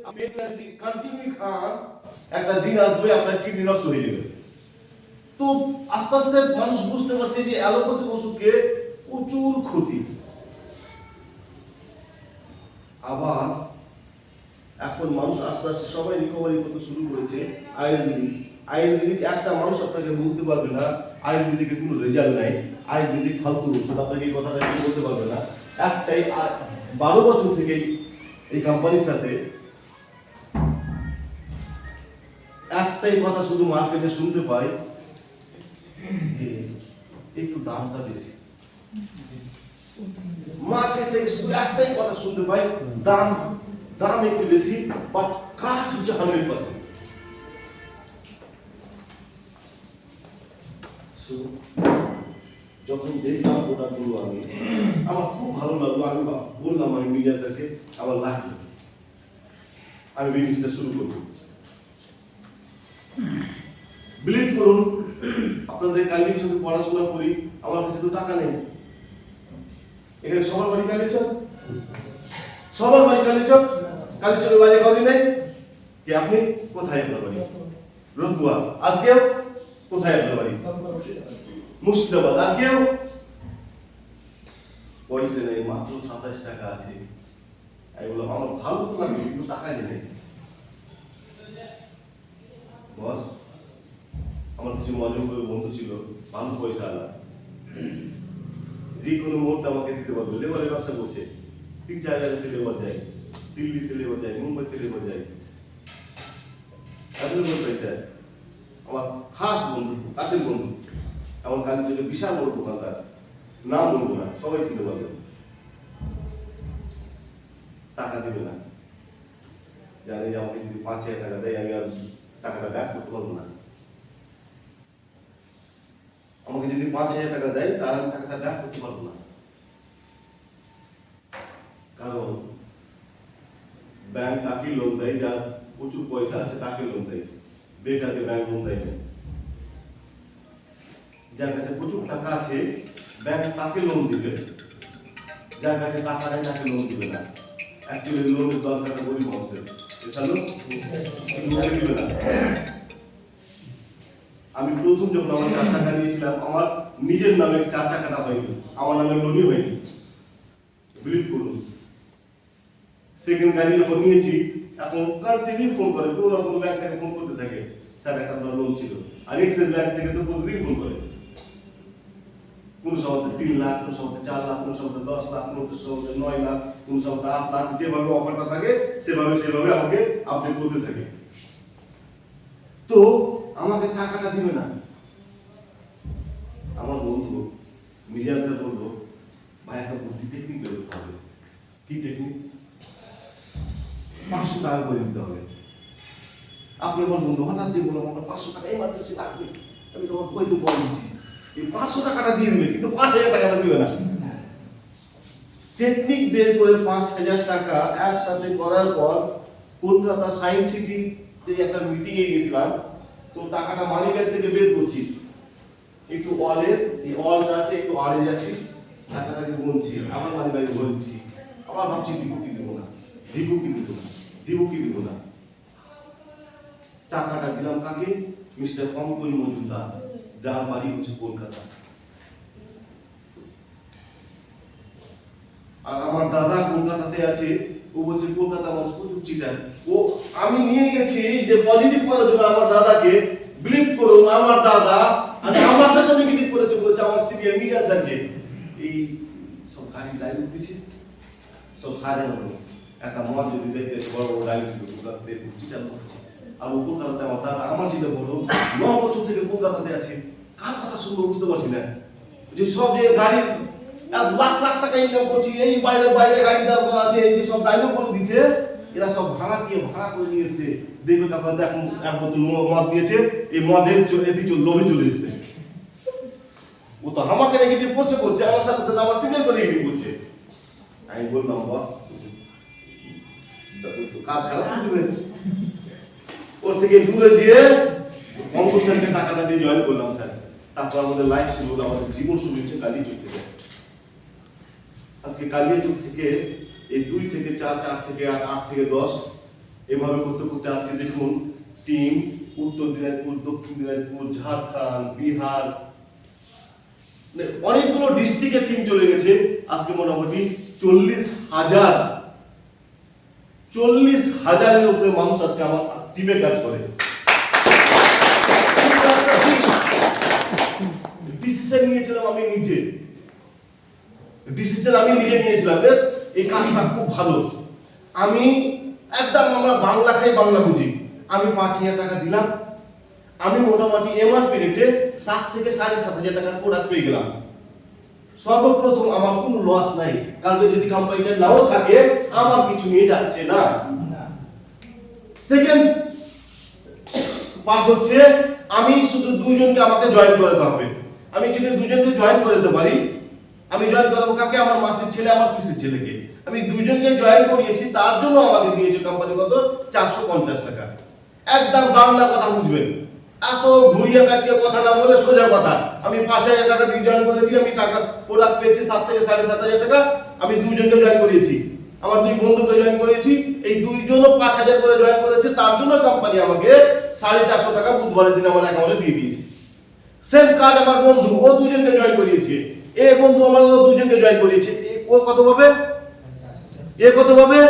আপনি এটা যদি কন্টিনিউ খান একটা দিন আসবে আপনার কিডনি নষ্ট হয়ে যাবে। তো আস্তে আস্তে মানুষ বুঝতে পারছে যে অ্যালোপ্যাথিক ওষুধকে প্রচুর ক্ষতি। আবার এখন মানুষ আস্তে আস্তে সবাই রিকভারি করতে শুরু করেছে আয়ুর্বেদিক। আয়ুর্বেদিক একটা মানুষ আপনাকে বলতে পারবে না আয়ুর্বেদিকে কোনো রেজাল্ট নাই, আয়ুর্বেদিক ফালতু ওষুধ, আপনাকে এই কথাটা কেউ বলতে পারবে না। একটাই 12 বছর থেকেই এই কোম্পানির সাথে একটাই কথা শুধু মার্কেটে শুনতে পাই, একটু দামটা বেশি। মার্কেট থেকে শুধু একটাই কথা শুনতে পাই, দাম দাম একটু বেশি, বাট কাজ হচ্ছে 100%। যখন দেখলাম প্রোডাক্টগুলো আমার খুব ভালো লাগলো। আমি বললাম আমি মিডিয়া স্যারকে আমার লাগবে, আমি বিজনেসটা শুরু করব। বিলিভ করুন, আপনাদের কালির চোখে পড়াশোনা করি, আমার কাছে তো টাকা নেই। এখানে সবার বাড়ি কালীচক, সবার বাড়ি কালীচক, কালীচকের বাড়ি কাউরি নেই। কে আপনি? কোথায় আপনার বাড়ি? রতুয়া। আর কেউ? কোথায় আপনার বাড়ি? মুর্শিদাবাদ। আর কেউ? পয়সা নেই, মাত্র 27 টাকা আছে। আমি বললাম আমার ভালো তো লাগবে কিন্তু টাকা নেই। বস, আমার কিছু মজুর বন্ধু ছিল, ভালো পয়সা আলা, যে কোনো মুহূর্তে আমাকে দিতে পারবে। লেবারের ব্যবসা করছে, 3-4 জায়গাতে লেবার যায়, দিল্লিতে লেবার যায়, মুম্বাইতে লেবার যায়। পয়সা আমার খাস বন্ধু, কাছের বন্ধু, আমার কালীর চোখে বিশাল বড় দোকানদার, নাম বলবো না, সবাই চিনতে পারবে। টাকা দেবে না, জানি যে আমাকে যদি 5,000 টাকা দেয় আমি আর টাকাটা ব্যাক করতে পারবো না। আমাকে যদি 5,000 টাকা দেয় তাহলে আমি টাকাটা ব্যাক করতে পারবো না, কারণ ব্যাংক তাকে লোন দেয় যার প্রচুর পয়সা আছে, তাকে লোন দেয়। বেকারকে ব্যাংক লোন দেয় না। যার কাছে প্রচুর টাকা আছে ব্যাংক তাকে লোন দিবে, যার কাছে টাকা নেই তাকে লোন দিবে না। অ্যাকচুয়ালি লোনের দরকারটা গরিব মানুষের, দিবে না। আমি প্রথম যখন আমার 4 চাকা নিয়েছিলাম, আমার নিজের নামে 4 চাকাটা হয়নি, আমার নামে লোনই হয়নি। বিলিভ করুন, সেকেন্ড গাড়ি যখন নিয়েছি এখন কন্টিনিউ ফোন করে, কোনো না কোনো ব্যাংক থেকে ফোন করতে থাকে, স্যার একটা আপনার লোন ছিল। আর এক্সিস ব্যাংক থেকে তো প্রতিদিন ফোন করে, কোন সপ্তাহে 3 লাখ, কোন সপ্তাহে 4 লাখ, কোন সপ্তাহে 10 লাখ, কোন সপ্তাহে 9 লাখ, কোন সপ্তাহে 8 লাখ, যেভাবে অফারটা থাকে সেভাবে আমাকে আপডেট করতে থাকে। তো আমাকে টাকাটা দিবে না। আমার বন্ধু মিডিয়া স্যার বললো, ভাই একটা বুদ্ধি টেকনিক বের করতে হবে। কি টেকনিক? 500 টাকা করে দিতে হবে। আপনি আমার বন্ধু হঠাৎ যে বললাম আমার 500 টাকা এমার্জেন্সি লাগবে, আমি তোমার হয়তো বলে দিচ্ছি এই 500 টাকাটা দিয়ে দেবে, কিন্তু 5,000 টাকাটা দিবে না। টেকনিক বের করে 5,000 টাকা একসাথে করার পর কলকাতা সায়েন্স সিটিতে একটা মিটিং এ গেছিলাম। তো টাকাটা মানি ব্যাগ থেকে বের করছি, একটু অলের এই অলটা আছে, একটু আড়ে যাচ্ছি, টাকাটাকে গুনছি, আবার মানি ব্যাগে ভরে দিচ্ছি। আবার ভাবছি দিব কি দিব না, দিব কি দিব না, দিব কি দিব না। টাকাটা দিলাম কাকে? মিস্টার পঙ্কজ মজুমদার, যার বাড়ি হচ্ছে কলকাতা। আর আমার দাদা কলকাতাতে আছে, ও বলছে কলকাতা মানুষ প্রচুর চিটার। ও আমি নিয়ে গেছি যে পজিটিভ করার জন্য আমার দাদাকে। বিলিভ করুন, আমার দাদা মানে আমার কাছে নেগেটিভ করেছে, বলেছে আমার সিনিয়র মিডিয়া স্যারকে। এই সব গাড়ি লাইভ দিচ্ছে, সব সাজানো। একটা মদ যদি দেখতে বড় বড় লাইভ ছিল, কলকাতাতে চিটার করছে। আর ও কলকাতাতে আমার দাদা, আমার যেটা বড় 9 বছর থেকে কলকাতাতে আছে। কার কথা শুনবো বুঝতে পারছি না, যে সব যে গাড়ি লাখ লাখ টাকা ইনকাম করছি, এই বাইরে বাইরে গাড়ি দরকার আছে, এই যে সব ডায়লগ করে দিচ্ছে, এরা সব ভাড়া করে নিয়ে এসছে। দেখবে কাকা এখন এক বোতল মদ দিয়েছে, এই মদের লোভে চলে এসছে। ও তো আমাকে নেগেটিভ করছে, আমার সাথে সাথে আমার সিনিয়র করে নেগেটিভ করছে। আমি বললাম বস কাজ খারাপ করবে, ওর থেকে দূরে যেয়ে অঙ্কুশ স্যারকে টাকাটা দিয়ে জয়েন করলাম স্যার। তারপর আমাদের লাইফ শুরু হলো, আমাদের জীবন শুরু হচ্ছে কালীচক থেকে। আজকে কালীচক থেকে এই 2 থেকে 4, 4 থেকে 8, 8 থেকে 10 এভাবে করতে করতে আজকে দেখুন টিম উত্তর দিনাজপুর, দক্ষিণ দিনাজপুর, ঝাড়খণ্ড, বিহার, অনেকগুলো ডিস্ট্রিক্টের টিম চলে গেছে। আজকে মোটামুটি 40,000 উপরে মানুষ আজকে আমার টিমে কাজ করে। ডিসিশন নিয়েছিলাম আমি নিজে নিয়েছিলাম, বেশ এই কাজটা খুব ভালো। আমি একদম, আমরা বাংলা খাই বাংলা বুঝি, আমি 5,000 টাকা দিলাম। আমি মোটামুটি এমআরপি রেটে 7 থেকে 7,500 টাকার প্রোডাক্ট পেয়ে গেলাম। সর্বপ্রথম আমার কোনো লস নাই, কালকে যদি কোম্পানিটা নাও থাকে আমার কিছু নিয়ে যাচ্ছে না। সেকেন্ড পার্ট হচ্ছে আমি শুধু দুইজনকে আমাকে জয়েন করাতে হবে। আমি যদি দুজনকে জয়েন করতে পারি, আমি জয়েন করাবো কাকে? আমার মাসির ছেলে, আমার পিসির ছেলেকে। আমি দুইজনকে জয়েন করিয়েছি, তার জন্য আমাকে দিয়েছে কোম্পানি কত? 450 টাকা। একদম বাংলা কথা বুঝবেন, এত ঘুরিয়ে কাছিয়ে কথা না বলে সোজা কথা। আমি 5,000 টাকা দিয়ে জয়েন করেছি, আমি টাকা প্রোডাক্ট পেয়েছি 7 থেকে 7,500 টাকা। আমি দুইজনকে জয়েন করিয়েছি, আমার দুই বন্ধুকে জয়েন করিয়েছি, এই দুইজনও 5,000 করে জয়েন করেছে। তার জন্য কোম্পানি আমাকে 450 টাকা বুধবারের দিন আমার অ্যাকাউন্টে দিয়ে দিয়েছে। সেম কাজ আমার বন্ধু, ও দুজনকে জয়েন করিয়েছে। এ বন্ধু আমার, ও দুজনকে জয়েন করিয়েছে। ও কত পাবে? এ কত পাবে?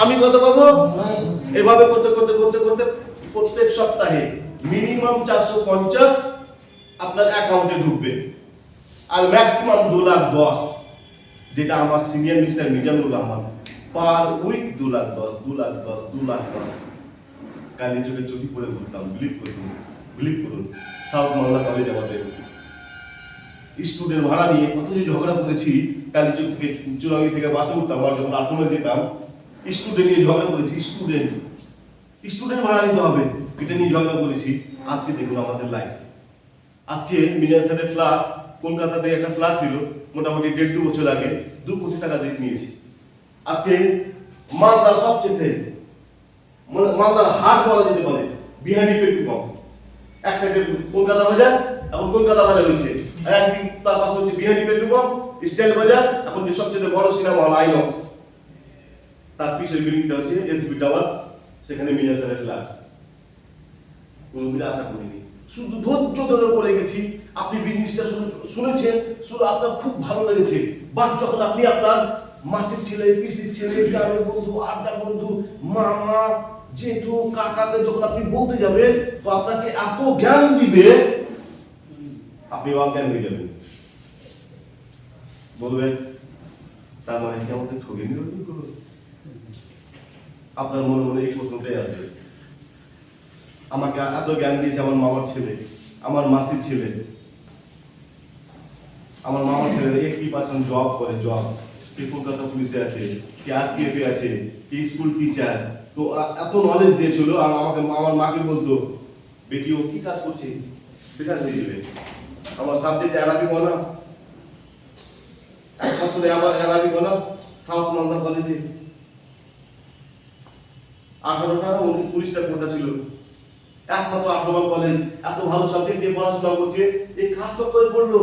আমি কত পাবো? এভাবে করতে করতে করতে করতে প্রত্যেক সপ্তাহে মিনিমাম 450 আপনার অ্যাকাউন্টে ঢুকবে, আর ম্যাক্সিমাম 2,10,000, যেটা আমার senior mister Mizanur Rahman per week 2,10,000 কালি চোখে চটি পড়ে ঘুরতাম। বিলিভ করুন সাউথ বাংলা কলেজ আমাদের স্টুডেন্ট ভাড়া নিয়ে কত যে ঝগড়া করেছি। কালীচক থেকে চুরাঙ্গি থেকে বাসে উঠতাম, আর যখন আসামে যেতাম স্টুডেন্ট নিয়ে ঝগড়া করেছি। স্টুডেন্ট ভাড়া নিতে হবে, এটা নিয়ে ঝগড়া করেছি। আজকে দেখুন আমাদের লাইফ। আজকে মিলিয়ন স্যারের ফ্ল্যাট, কলকাতাতে একটা ফ্ল্যাট দিল মোটামুটি 1.5-2 বছর আগে, 2 কোটি টাকা দিয়ে নিয়েছি। আজকে মালদার সবচেয়ে মালদার হাট বলা যেতে পারে বিহারি পেট্রোল পাম্প। এক সাইডে কলকাতা বাজার, এখন কলকাতা বাজার হয়েছে, আর একদিন তার পাশে হচ্ছে বিহারি পেট্রোল পাম্প, স্ট্যান্ড বাজার, এখন যে সবচেয়ে বড় সিনেমা হল আইনক্স, তার পিছের বিল্ডিংটা হচ্ছে এসবি টাওয়ার, সেখানে মিলিয়ন স্যারের ফ্ল্যাট। কোনোদিন আশা করিনি, শুধু ধৈর্য ধরে পড়ে গেছি। আপনি বিজনেসটা শুনেছেন, শুনে আপনার খুব ভালো লেগেছে, বাট যখন আপনি আপনার মাসির ছেলে, পিসির ছেলে, গ্রামের বন্ধু, আড্ডার বন্ধু, মামা, জেঠু, কাকাকে যখন আপনি বলতে যাবেন, তো আপনাকে এত জ্ঞান দিবে আপনি অজ্ঞান হয়ে যাবেন। বলবেন তার মানে কি আমাকে ঠকে নিল? আপনার মনে মনে এই প্রশ্নটাই আসবে। আমাকে এত জ্ঞান দিয়েছে আমার মামার ছেলে, আমার মাসির ছেলে। আমার মামার ছেলে 80% জব করে, জব, কে কলকাতা পুলিশে আছে, কে আরপিএফ এ আছে, কে স্কুল টিচার। তো এত নলেজ দিয়েছিল, আর আমাকে, আমার মাকে বলতো, বেটি ও কি কাজ করছে, বেকার হয়ে যাবে। আমার সাবজেক্ট অ্যারাবিক অনার্স, একমাত্র আমার অ্যারাবিক অনার্স সাউথ মালদা কলেজে 18টা 19টা কোটা ছিল, একমাত্র 18 কলেজ। এত ভালো সাবজেক্ট নিয়ে পড়াশোনা করছে, এই কাজ চক্করে পড়লো।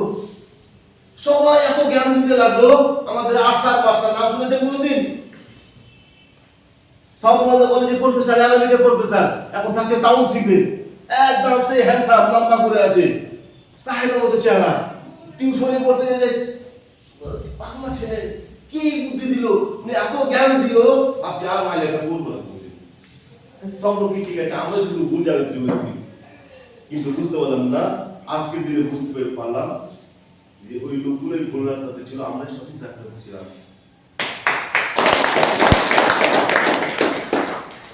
সবাই এত জ্ঞান দিতে লাগলো। আমাদের আরসাদ পাশার নাম শুনেছেন কোনোদিন? সাউথ মালদা কলেজের প্রফেসর, অ্যারাবিকের প্রফেসর, এখন থাকে টাউনশিপে। একদম সেই হ্যান্ডসাম, লম্বা করে আছে, সাহেবের মতো চেহারা। টিউশনে পড়তে গেলে বাংলা ছেলে কি বুদ্ধি দিল, এত জ্ঞান দিল, ভাবছি আর মাইলেটা বলবো না। সব লোকই ঠিক আছে, আমরা শুধু ভুল জায়গায় চলেছি, কিন্তু বুঝতে পারলাম না। আজকের দিনে বুঝতে পারলাম যে ওই লোকগুলোই ভুল রাস্তাতে ছিল, আমরা সঠিক রাস্তাতে ছিলাম।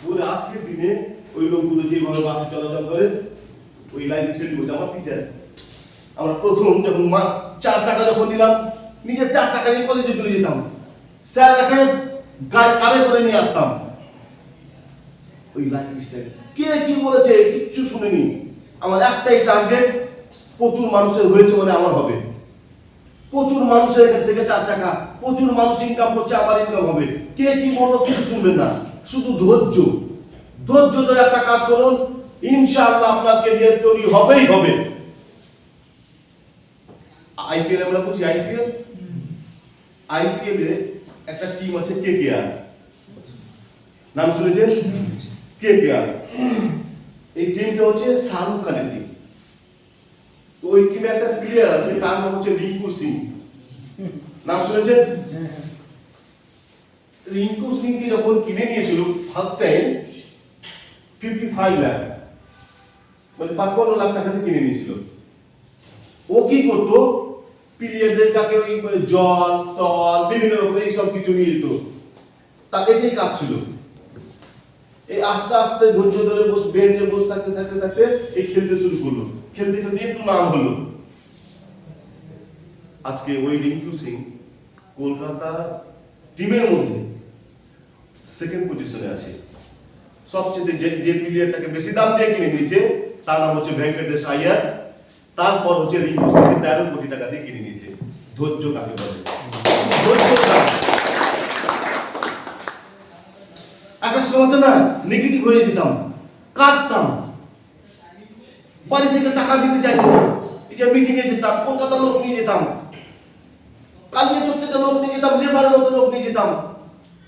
বলে আজকের দিনে ওই লোকগুলো যেভাবে বাসে চলাচল করে, ওই লাইফ ছেড়ে বলছে আমার টিচার। আমরা প্রথম যখন 4 চাকা যখন নিলাম, নিজের 4 চাকা নিয়ে কলেজে চলে যেতাম, স্যারকে কারে করে নিয়ে আসতাম। ওই লাইফ স্টাইল কে কি বলেছে কিচ্ছু শুনিনি। আমার একটাই টার্গেট, প্রচুর মানুষের হয়েছে মানে আমার হবে। প্রচুর মানুষের এখান থেকে 4 চাকা, প্রচুর মানুষ ইনকাম করছে, আমার ইনকাম হবে। কে কি বললো কিছু শুনবেন না, শুধু ধৈর্য ধরে একটা কাজ করুন, ইনশাআল্লাহ আপনার ক্যারিয়ার তৈরি হবেই হবে। আইপিএল আমরা বুঝি, আইপিএল এ একটা টিম আছে কেকেআর, নাম শুনেছেন? কেপিআর। এই টিমটা হচ্ছে শাহরুখ খানের টিম। তো ওই টিমে একটা প্লেয়ার আছে, তার নাম হচ্ছে রিঙ্কু সিং। নাম শুনেছেন? রিঙ্কু সিংকে যখন কিনে নিয়েছিল ফার্স্ট টাইম 55 লাখ, মানে 55 লাখ টাকাতে কিনে নিয়েছিল। ও কি করতো, প্লেয়ারদের কাকে ওই জল তল বিভিন্ন রকম এইসব কিছু নিয়ে যেত, তাকে এটাই কাজ ছিল। এই আস্তে আস্তে ধৈর্য ধরে বেঞ্চে বসে থাকতে থাকতে থাকতে এই খেলতে শুরু করলো, খেলতে খেলতে একটু নাম হলো। আজকে ওই রিঙ্কু সিং কলকাতা টিমের মধ্যে সেকেন্ড পজিশনে আছে। সবচেয়ে যে প্লেয়ারটাকে বেশি দাম দিয়ে কিনে নিয়েছে তার নাম হচ্ছে ভেঙ্কটেশ আয়ার। তারপর হচ্ছে রিঙ্কু সিং 13 কোটি টাকা দিয়ে কিনে নিয়েছে। ধৈর্য কাকে বলে? আকাশ সময় না নেগেটিভ হয়ে যেতাম, কাঁদতাম, বাড়ি থেকে টাকা দিতে চাইতো না। এটা মিটিং এ যেতাম, কলকাতা লোক নিয়ে যেতাম, কালিয়া চোখ থেকে লোক নিয়ে যেতাম, লেবারের মতো লোক নিয়ে যেতাম,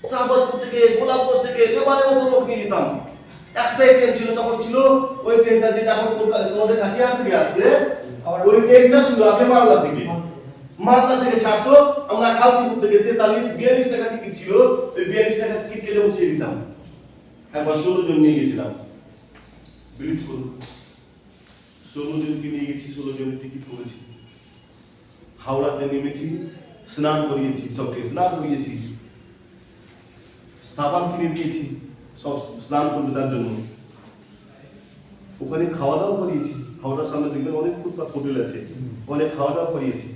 শাহবাজপুর থেকে গোলাপগঞ্জ থেকে লেবারের মতো লোক নিয়ে যেতাম। একটাই ট্রেন ছিল তখন, ছিল ওই ট্রেনটা যেটা এখন কলকাতা তোমাদের কাঠিয়ার থেকে আসছে, ওই ট্রেনটা ছিল আগে মালদা থেকে। মালদা থেকে ছাড়তো, আমরা খালদিপুর থেকে 43-42 টাকা টিকিট ছিল, ওই 42 টাকা টিকিট কেটে বসিয়ে দিতাম। একবার 16 জন নিয়ে গেছিলাম, বিলিভ করুন 16 জনকে নিয়ে গেছি, 16 জনের টিকিট করেছি। হাওড়াতে নেমেছি, স্নান করিয়েছি, সবকে স্নান করিয়েছি, সাবান কিনে দিয়েছি, সব স্নান করবে তার জন্য। ওখানে খাওয়া দাওয়া করিয়েছি, হাওড়ার সামনে দেখবেন অনেক ফুটপাত হোটেল আছে, অনেক খাওয়া দাওয়া করিয়েছি।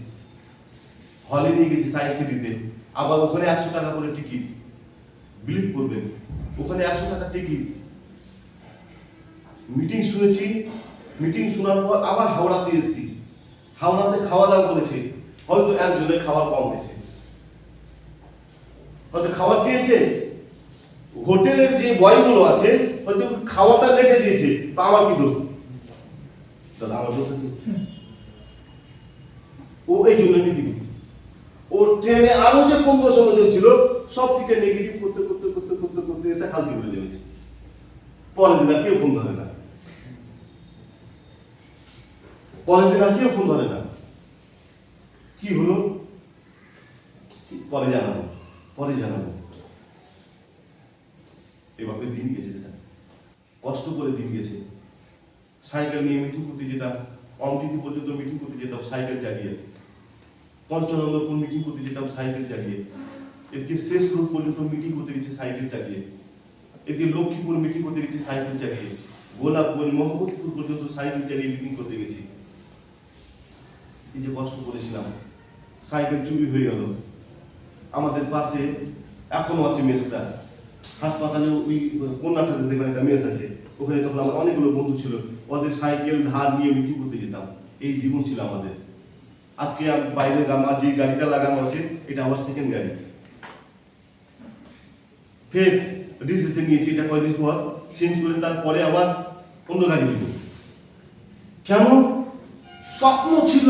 হলে নিয়ে গেছি সায়েন্স সিটিতে, আবার ওখানে 100 টাকা করে টিকিট। বিলিভ করবেন, ওখানে 100 টাকা টিকিট। মিটিং শুনেছি, মিটিং শোনার পর আবার হাওড়াতে এসেছি, হাওড়াতে খাওয়া দাওয়া করেছে। হয়তো একজনের খাবার কম হয়েছে, হয়তো খাবার চেয়েছে, হোটেলের যে বয়গুলো আছে হয়তো খাওয়াটা লেটে দিয়েছে, তা আমার কি দোষ? দাদা আমার দোষ আছে? ও এই জন্য নেগেটিভ। ওর ট্রেনে আরো যে 15-16 জন ছিল, সব টিকে নেগেটিভ করতে করতে করতে করতে করতে এসে খালতি করে নেমেছে। পরের দিন আর কেউ ফোন ধরে না, পরের দিন আর কেউ ফোন ধরে না। কি হলো পরে জানাবো, পরে জানাবো। এভাবে দিন গেছে স্যার, কষ্ট করে দিন গেছে। সাইকেল নিয়ে মিটিং করতে যেতাম, অমটিপি পর্যন্ত মিটিং করতে যেতাম সাইকেল চালিয়ে, পঞ্চনন্দপুর মিটিং করতে যেতাম সাইকেল চালিয়ে, এদিকে শেষ রোড পর্যন্ত মিটিং করতে গেছি সাইকেল চালিয়ে, এদিকে লক্ষ্মীপুর মিটিং করতে গেছি সাইকেল চালিয়ে, গোলাপগঞ্জ মোহাম্মদপুর পর্যন্ত সাইকেল চালিয়ে মিটিং করতে গেছি। এই যে কষ্ট করেছিলাম, সাইকেল চুরি হয়ে গেল। আমাদের পাশে এখনো আছে মেসটা, হাসপাতালে ওই কন্যাটাতে দেখবেন একটা মেস আছে, ওখানে তখন আমার অনেকগুলো বন্ধু ছিল, ওদের সাইকেল ধার নিয়ে মিটিং করতে যেতাম। এই জীবন ছিল আমাদের। আজকে বাইরে আমার যে গাড়িটা লাগানো আছে, এটা আমার সেকেন্ড গাড়ি। ফের ডিসিশন নিয়েছি, এটা কয়েকদিন পর চেঞ্জ করে তারপরে আবার অন্য গাড়ি নিব। কেন? স্বপ্ন ছিল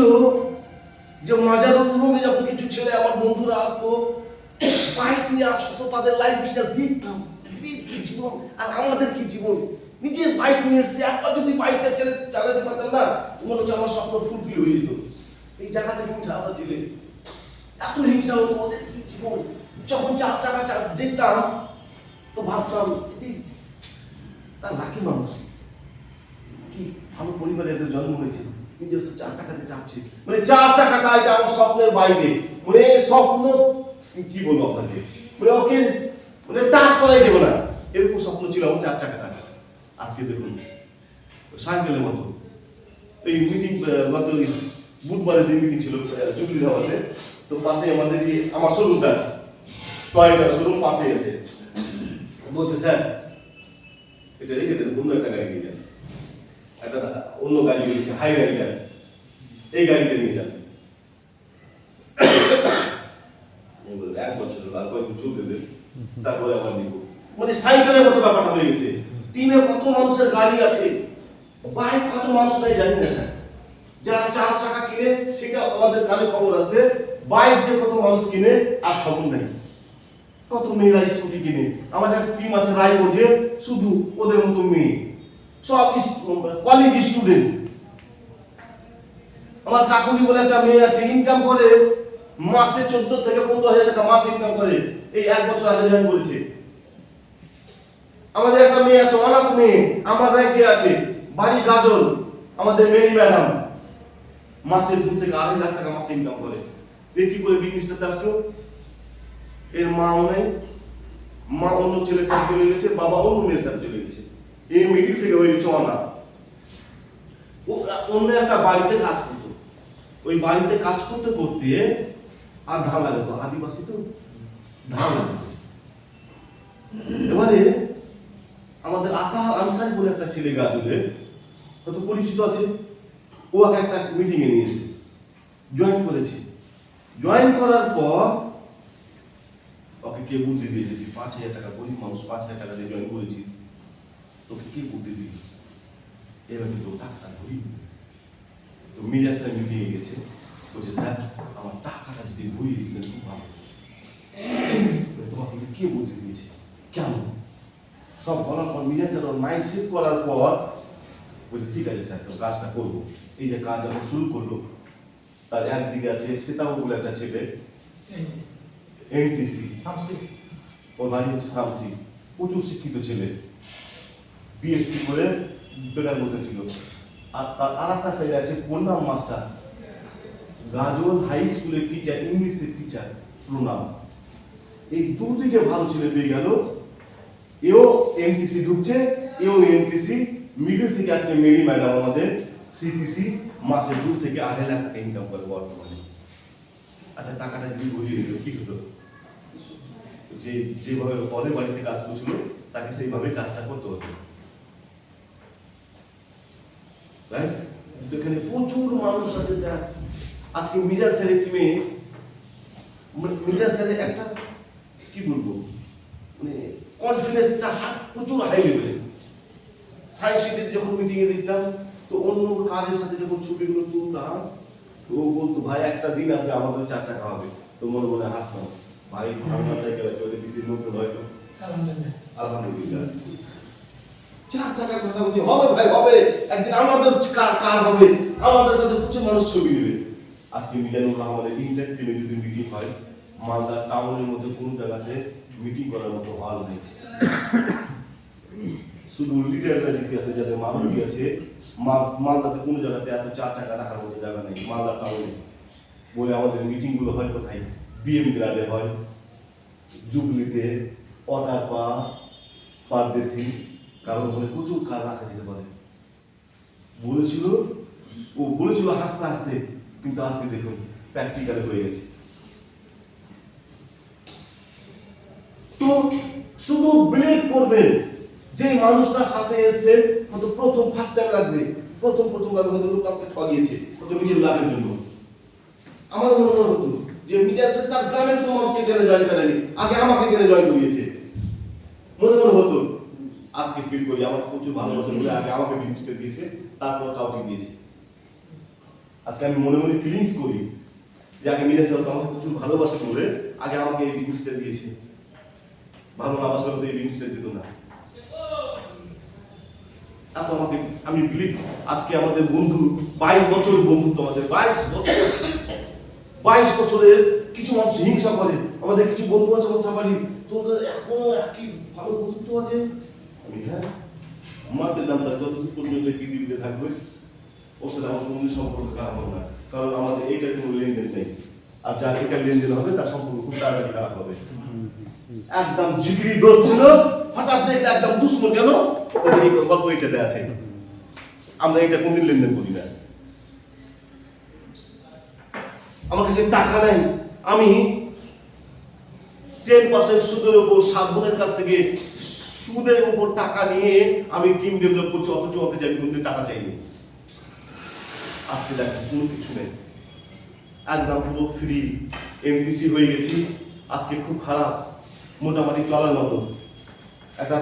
যে মাজারুল রুমে যখন কিছু ছেলে আমার বন্ধুরা আসতো, বাইক নিয়ে আসতো, তো তাদের লাইফ স্টাইল দেখতাম, কি জীবন আর আমাদের কি জীবন। নিজের বাইক নিয়ে এসে একবার যদি বাইকটা চালাতে পারতাম না, মনে হচ্ছে আমার স্বপ্ন ফুলফিল হয়ে যেত। এই জায়গা থেকে উঠে আসা ছেলে, এত হিংসা হতো, ওদের কি জীবন। যখন 4 চাকা দেখতাম তো ভাবতাম তার লাকি মানুষ, কি ভালো পরিবারে এদের জন্ম হয়েছে, নিজস্ব 4 চাকাতে চাপছে, মানে 4 চাকাটা এটা আমার স্বপ্নের বাইরে। মানে স্বপ্ন কি বলবো আপনাকে, মানে ওকে মানে টাচ করাই যাবে না, এরকম স্বপ্ন ছিল আমার 4 চাকাটা। আজকে দেখুন সাইকেলের মতো। এই মিটিং গত বুধবারের দিন মিটিং ছিল চুগলি ধাবাতে, তো পাশে আমাদের আমার শোরুমটা আছে, টয়টা শোরুম পাশে আছে। বলছে স্যার এটা রেখে দেন, অন্য একটা গাড়ি নিয়ে যান, একটা অন্য গাড়ি নিয়েছে, হাই গাড়িটা, এই গাড়িটা নিয়ে যান। 1 বছর আর কয়েকদিন চলতে দেন, তারপরে আবার নিব। মানে সাইকেলের মতো ব্যাপারটা হয়ে গেছে। টিমে কত মানুষের গাড়ি আছে, বাইক কত মানুষ নাই জানি না স্যার। যারা 4 চাকা কিনে সেটা আমাদের কানে খবর আছে, বাইক যে কত মানুষ কিনে আর খবর নাই। কত মেয়েরা স্কুটি কিনে। আমাদের একটা টিম আছে রায়গঞ্জে, শুধু ওদের মতো মেয়ে, সব কলেজ স্টুডেন্ট। আমার কাকুলি বলে একটা মেয়ে আছে, ইনকাম করে মাসে 14 থেকে 15,000 টাকা মাসে ইনকাম করে, এই 1 বছর আগে জয়েন করেছে। আমাদের একটা মেয়ে আছে, অনাথ মেয়ে, আমার র্যাঙ্কে আছে, বাড়ি গাজল, আমাদের মেরি ম্যাডাম, মাসে 2 থেকে 2.5 লাখ টাকা মাসে ইনকাম করে। এ কি করে বিজনেসটাতে আসলো? এর মাও নেই, মা অন্য ছেলের সাথে চলে গেছে, বাবা অন্য মেয়ের সাথে চলে গেছে, এই মিডিল থেকে হয়ে গেছে অনাথ। ও অন্য একটা বাড়িতে কাজ করতো, ওই বাড়িতে কাজ করতে করতে আর ধান লাগাতো, আদিবাসী তো ধান লাগাতো। এবারে আমাদের আকাহ আনসারি বলে একটা ছেলে গাজলে, কত পরিচিত আছে, ও একটা মিটিং এ নিয়েছে, জয়েন করেছে। জয়েন করার পর ওকে কে বুদ্ধি দিয়েছে যে 5,000 টাকা, গরিব মানুষ 5,000 টাকা দিয়ে জয়েন করেছিস, তোকে কে বুদ্ধি দিয়েছে? এবার কিন্তু টাকাটা ধরি। তো মিডিয়া স্যার মিটিং এ গেছে, বলছে স্যার আমার টাকাটা যদি ভরিয়ে দিতেন খুব ভালো। তোমাকে কে বুদ্ধি দিয়েছে, কেন? সব বলার পর মিডিয়া স্যার ওর মাইন্ড সেট করার পর বলছে ঠিক আছে স্যার, তো কাজটা করবো। এই যে কাজ যখন শুরু করলো, তার একদিকে আছে সেটাও বলে একটা ছেলে, এনটিসি শামসি, ওর বাড়ি হচ্ছে শামসি, প্রচুর শিক্ষিত ছেলে, বিএসসি করে বেকার বসেছিল। আর তার আর একটা সাইড আছে প্রণাম মাস্টার, গাজল হাই স্কুলের টিচার, ইংলিশের টিচার প্রণাম। এই দুদিকে ভালো ছেলে পেয়ে গেল, এও এমটিসি ঢুকছে, এও এমটিসি, মিডল থেকে আজকে মেরি ম্যাডাম আমাদের সিটিসি, মাসে 2 থেকে 2.5 লাখ টাকা ইনকাম করে বর্তমানে। আচ্ছা টাকাটা যদি ভরিয়ে দিত কি হতো? যেভাবে পরের বাড়িতে কাজ করছিল তাকে সেইভাবে কাজটা করতে হতো। এখানে প্রচুর মানুষ আছে স্যার। আজকে মিডিয়া স্যারের টিমে, মিডিয়া স্যারের একটা কি বলবো, মানে কনফিডেন্সটা প্রচুর হাই লেভেলে। সায়েন্স সিটিতে যখন মিটিং এ দিতাম, তো অন্য কাজের সাথে যখন ছবিগুলো তুলতাম, তো ও বলতো ভাই একটা দিন আসলে আমাদের 4 চাকা হবে। তো মনে মনে হাসতাম, ভাই ভাঙা সাইকেল আছে, ওদের দিদির মধ্যে হয়তো আলহামদুলিল্লাহ 4 চাকার কথা বলছি, হবে ভাই হবে, একদিন আমাদের কার হবে, আমাদের সাথে প্রচুর মানুষ ছবি নেবে। আজকে মিজানুর রহমানের ইন্টার টিমে যদি মিটিং হয়, মালদা টাউনের মধ্যে কোনো জায়গাতে মিটিং করার মতো হল নেই। শুধু লিডাররা দিতে আছে, যাদের মালদি আছে, মালদাতে কোনো জায়গাতে এত 4 চাকা রাখার মতো জায়গা নেই মালদা টাউনে। বলে আমাদের মিটিং গুলো হয় কোথায়? বিএম গ্রাডে হয়, জুবলিতে, অটারপা, পারদেশি, কারণ ওখানে প্রচুর কার রাখা যেতে পারে। বলেছিল হাসতে হাসতে, কিন্তু আজকে দেখুন প্র্যাকটিক্যালে হয়ে গেছে। তো শুধু বিলিভ করবেন, যে মানুষটার সাথে এসছে হয়তো প্রথম ফার্স্ট টাইম লাগবে, প্রথম লাগবে, হয়তো লোক আমাকে ঠগিয়েছে, হয়তো নিজের লাভের জন্য। আমার মনে হতো যে মিডিয়া তার গ্রামের কোনো মানুষকে কেন জয়েন করেনি, আগে আমাকে কেন জয়েন করিয়েছে, মনে হতো। আজকে ফিল করি আমার প্রচুর ভালোবাসা বলে আগে আমাকে বিজনেসটা দিয়েছে, তারপর কাউকে দিয়েছে। আজকে আমি মনে মনে ফিলিংস করি যে আগে মিডিয়া স্যার আমাকে প্রচুর ভালোবাসা বলে আগে আমাকে এই বিজনেসটা দিয়েছে, ভালো না বাসা হতো এই বিজনেসটা দিত না। এত আমাকে আমি বিলিভ, আজকে আমাদের বন্ধু 22 বছর বন্ধুত্ব, আমাদের 22 বছরের কিছু মানুষ হিংসা করে, আমাদের কিছু বন্ধু আছে কথা পারি, তোদের এখনো একই ভালো বন্ধুত্ব আছে। আমি হ্যাঁ, আমাদের নামটা যতদূর পর্যন্ত পৃথিবীতে থাকবে ওর সাথে আমার কোনো সম্পর্ক খারাপ হবে না, কারণ আমাদের এইটার কোনো লেনদেন নেই। আর যার এটা লেনদেন হবে তার সম্পর্ক খুব তাড়াতাড়ি খারাপ হবে। একদম জিগরি দোষ ছিল, হঠাৎ দেখলে একদম দুশ্মন কেন, এই গল্প এটাতে আছে। আমরা এটা কোনদিন লেনদেন করি না। আমার কাছে টাকা নেই, আমি 10% সুদের উপর সাধনের কাছ থেকে সুদের উপর টাকা নিয়ে আমি টিম ডেভেলপ করছি, অথচ ওকে যে আমি কোনদিন টাকা চাইনি। আজকে দেখো কোনো কিছু নেই, একদম পুরো ফ্রি এমটিসি হয়ে গেছি। আজকে খুব খারাপ, মোটামুটি চলার মতো একটা